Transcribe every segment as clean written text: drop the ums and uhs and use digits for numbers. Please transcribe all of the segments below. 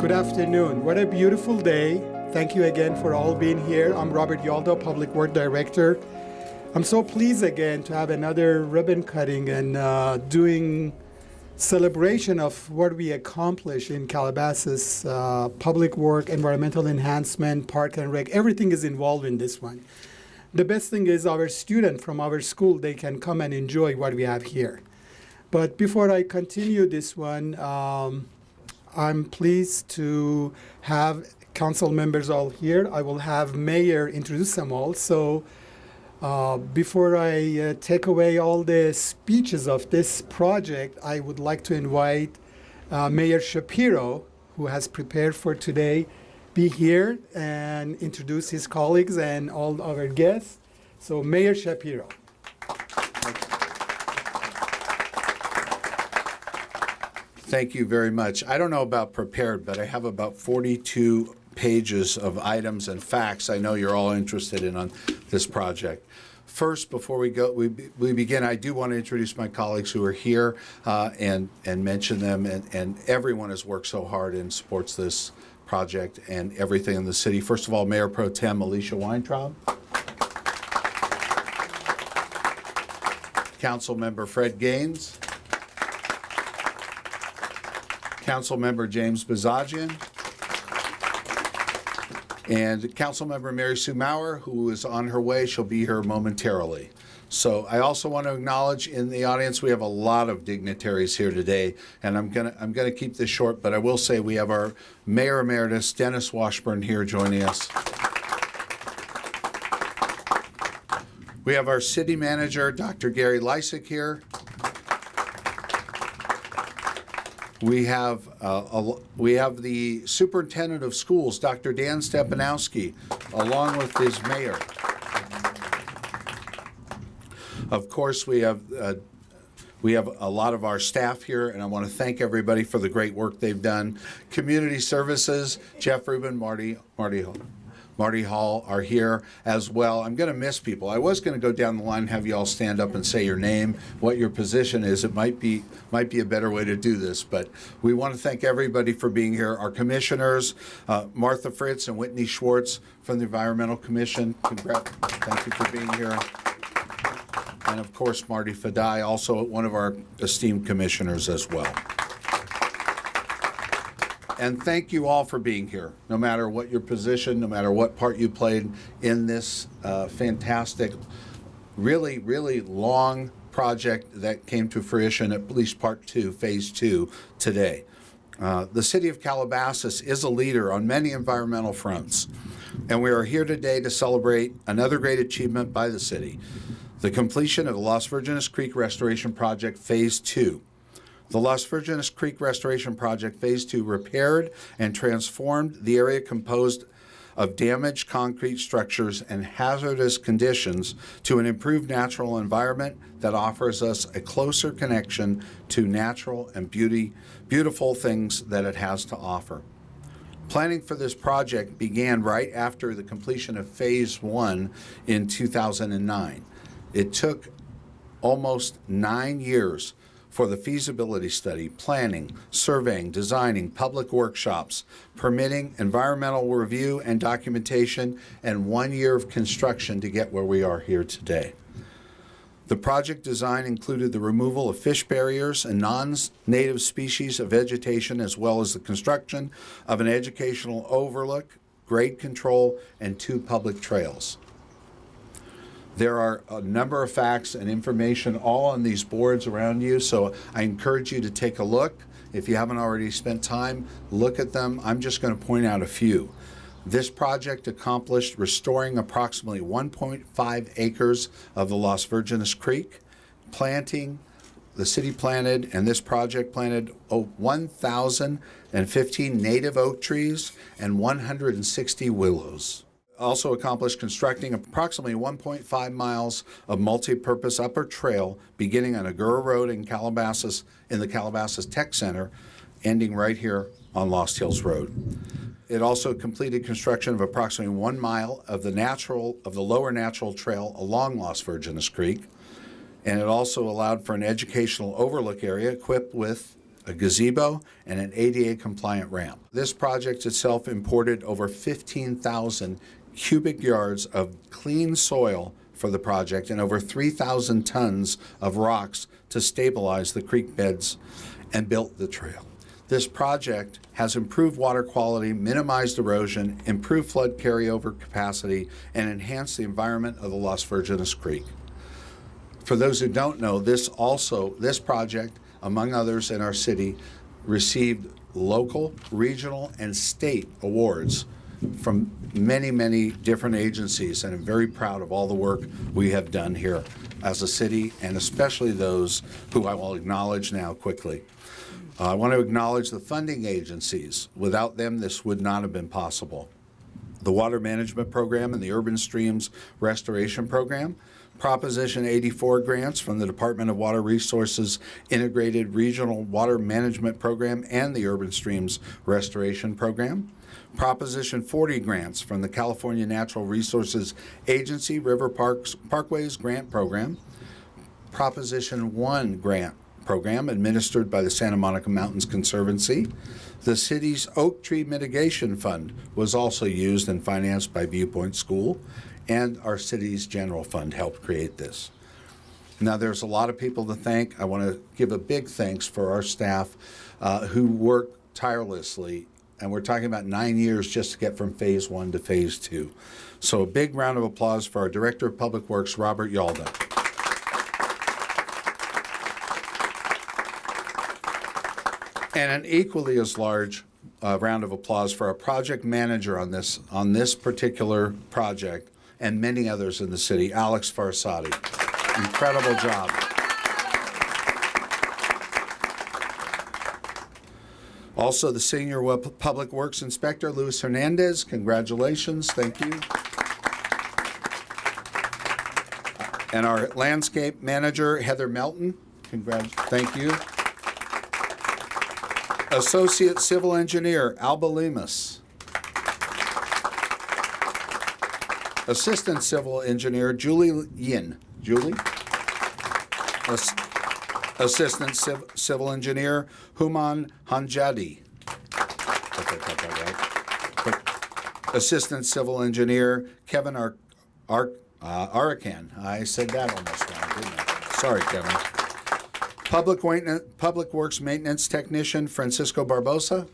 Good afternoon. What a beautiful day. Thank you again for all being here. I'm Robert Yaldo, Public Work Director. I'm so pleased again to have another ribbon cutting and doing celebration of what we accomplished in Calabasas, public work, environmental enhancement, park and rec. Everything is involved in this one. The best thing is our students from our school, they can come and enjoy what we have here. But before I continue this one, I'm pleased to have council members all here. I will have Mayor introduce them all. So before I take away all the speeches of this project, I would like to invite Mayor Shapiro, who has prepared for today, be here and introduce his colleagues and all our guests. So Mayor Shapiro. Thank you very much. I don't know about prepared, but I have about 42 pages of items and facts I know you're all interested in on this project. First, before we begin, I do want to introduce my colleagues who are here and mention them. And everyone has worked so hard and supports this project and everything in the city. First of all, Mayor Pro Tem Alicia Weintraub. Council Member Fred Gaines. Councilmember James Bazagian, and Councilmember Mary Sue Maurer, who is on her way. She'll be here momentarily. So I also want to acknowledge in the audience we have a lot of dignitaries here today, and I'm gonna keep this short, but I will say we have our Mayor Emeritus Dennis Washburn here joining us. We have our City Manager Dr. Gary Lysick here. We have the Superintendent of Schools, Dr. Dan Stepanowski, along with his mayor. Of course, we have a lot of our staff here, and I want to thank everybody for the great work they've done. Community Services, Jeff Rubin, Marty Hall are here as well. I'm going to miss people. I was going to go down the line and have you all stand up and say your name, what your position is. It might be a better way to do this, but we want to thank everybody for being here. Our commissioners, Martha Fritz and Whitney Schwartz from the Environmental Commission. Thank you for being here. And of course, Marty Fadai, also one of our esteemed commissioners as well. And thank you all for being here, no matter what your position, no matter what part you played in this fantastic, really, really long project that came to fruition, at least part two, phase two, today. The city of Calabasas is a leader on many environmental fronts, and we are here today to celebrate another great achievement by the city, the completion of the Las Virgenes Creek Restoration Project Phase 2. The Las Virgenes Creek Restoration Project Phase 2 repaired and transformed the area composed of damaged concrete structures and hazardous conditions to an improved natural environment that offers us a closer connection to natural and beautiful things that it has to offer. Planning for this project began right after the completion of Phase 1 in 2009. It took almost 9 years for the feasibility study, planning, surveying, designing, public workshops, permitting, environmental review and documentation, and 1 year of construction to get where we are here today. The project design included the removal of fish barriers and non-native species of vegetation, as well as the construction of an educational overlook, grade control, and 2 public trails. There are a number of facts and information all on these boards around you, so I encourage you to take a look. If you haven't already spent time, look at them. I'm just going to point out a few. This project accomplished restoring approximately 1.5 acres of the Las Virgenes Creek, the city planted, and this project planted 1,015 native oak trees and 160 willows. Also accomplished constructing approximately 1.5 miles of multi-purpose upper trail beginning on Agoura Road in Calabasas, in the Calabasas Tech Center, ending right here on Lost Hills Road. It also completed construction of approximately 1 mile of the lower natural trail along Las Virgenes Creek, and it also allowed for an educational overlook area equipped with a gazebo, and an ADA-compliant ramp. This project itself imported over 15,000 cubic yards of clean soil for the project and over 3,000 tons of rocks to stabilize the creek beds and built the trail. This project has improved water quality, minimized erosion, improved flood carryover capacity, and enhanced the environment of the Las Virgenes Creek. For those who don't know, this project, among others in our city, received local, regional, and state awards from many, many different agencies, and I'm very proud of all the work we have done here as a city, and especially those who I will acknowledge now quickly. I want to acknowledge the funding agencies. Without them, this would not have been possible. The Water Management Program and the Urban Streams Restoration Program, Proposition 84 grants from the Department of Water Resources Integrated Regional Water Management Program and the Urban Streams Restoration Program, Proposition 40 grants from the California Natural Resources Agency River Parkways Grant Program, Proposition 1 grant program administered by the Santa Monica Mountains Conservancy. The city's Oak Tree Mitigation Fund was also used and financed by Viewpoint School, and our city's general fund helped create this. Now, there's a lot of people to thank. I want to give a big thanks for our staff who worked tirelessly, and we're talking about 9 years just to get from phase 1 to phase 2. So a big round of applause for our Director of Public Works, Robert Yalda. And an equally as large round of applause for our project manager on this particular project and many others in the city, Alex Farsadi. Incredible job. Also, the Senior Public Works Inspector, Luis Hernandez. Congratulations. Thank you. And our Landscape Manager, Heather Melton. Thank you. Associate Civil Engineer, Alba Lemus. Assistant Civil Engineer, Julie Yin. Julie? Assistant Civil Engineer, Human Hanjadi. Assistant Civil Engineer, Kevin Arakan. I said that almost wrong, didn't I? Sorry, Kevin. Public Works Maintenance Technician, Francisco Barbosa.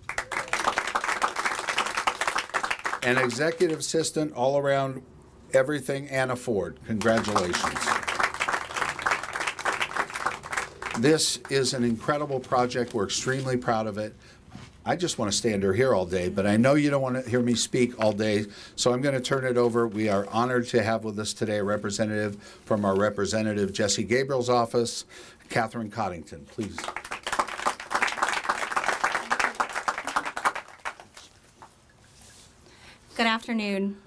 And Executive Assistant, all around everything, Anna Ford. Congratulations. This is an incredible project. We're extremely proud of it. I just want to stand here all day, but I know you don't want to hear me speak all day, so I'm going to turn it over. We are honored to have with us today a representative from our Representative Jesse Gabriel's office, Catherine Coddington, please. Good afternoon.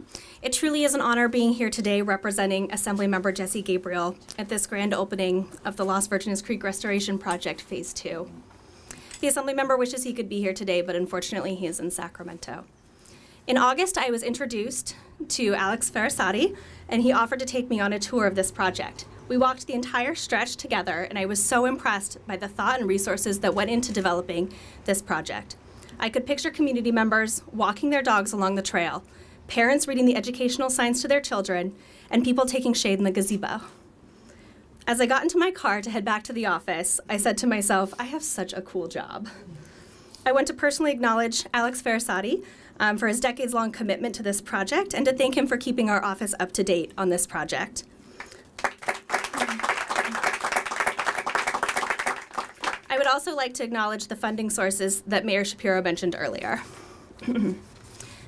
It truly is an honor being here today representing Assemblymember Jesse Gabriel at this grand opening of the Las Virgenes Creek Restoration Project Phase 2. The Assemblymember wishes he could be here today, but unfortunately he is in Sacramento. In August, I was introduced to Alex Farsadi, and he offered to take me on a tour of this project. We walked the entire stretch together, and I was so impressed by the thought and resources that went into developing this project. I could picture community members walking their dogs along the trail, parents reading the educational signs to their children, and people taking shade in the gazebo. As I got into my car to head back to the office, I said to myself, I have such a cool job. I want to personally acknowledge Alex Farsadi for his decades-long commitment to this project and to thank him for keeping our office up to date on this project. I would also like to acknowledge the funding sources that Mayor Shapiro mentioned earlier.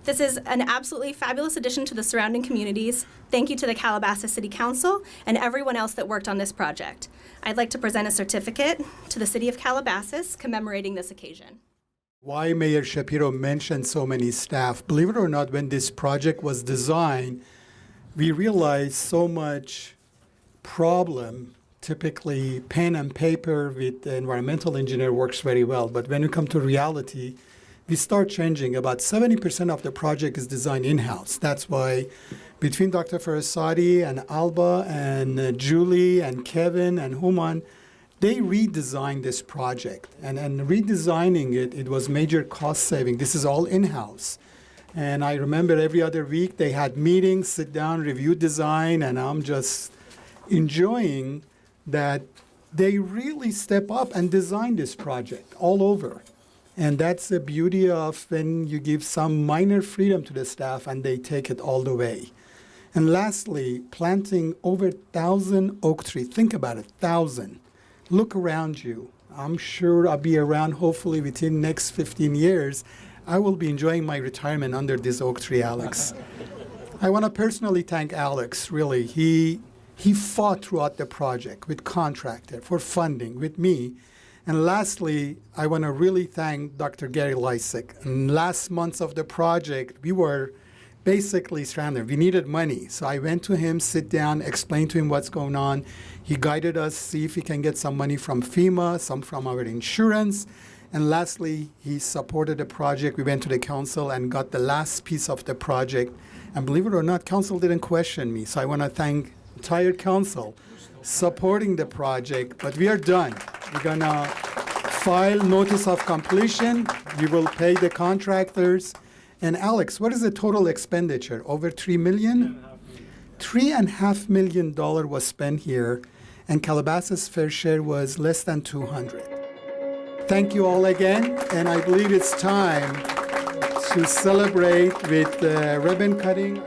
This is an absolutely fabulous addition to the surrounding communities. Thank you to the Calabasas City Council and everyone else that worked on this project. I'd like to present a certificate to the City of Calabasas commemorating this occasion. Why Mayor Shapiro mentioned so many staff. Believe it or not, when this project was designed, we realized so much problem. Typically, pen and paper with the environmental engineer works very well, but when we come to reality, we start changing. About 70% of the project is designed in-house. That's why between Dr. Farsadi and Alba and Julie and Kevin and Human, they redesigned this project. And redesigning it, it was major cost saving. This is all in-house. And I remember every other week they had meetings, sit down, review design, and I'm just enjoying that they really step up and design this project all over. And that's the beauty of when you give some minor freedom to the staff and they take it all the way. And lastly, planting over 1,000 oak trees. Think about it, 1,000. Look around you. I'm sure I'll be around hopefully within the next 15 years. I will be enjoying my retirement under this oak tree, Alex. I want to personally thank Alex, really. He fought throughout the project with contractor, for funding, with me. And lastly, I want to really thank Dr. Gary Lysick. In last months of the project, we were basically stranded. We needed money. So I went to him, sit down, explain to him what's going on. He guided us, see if he can get some money from FEMA, some from our insurance. And lastly, he supported the project. We went to the council and got the last piece of the project. And believe it or not, council didn't question me. So I want to thank entire council supporting the project. But we are done. We're going to file notice of completion. We will pay the contractors. And Alex, what is the total expenditure? Over $3 million? $3.5 million was spent here, and Calabasas' fair share was less than 200. Thank you all again, and I believe it's time to celebrate with ribbon cutting.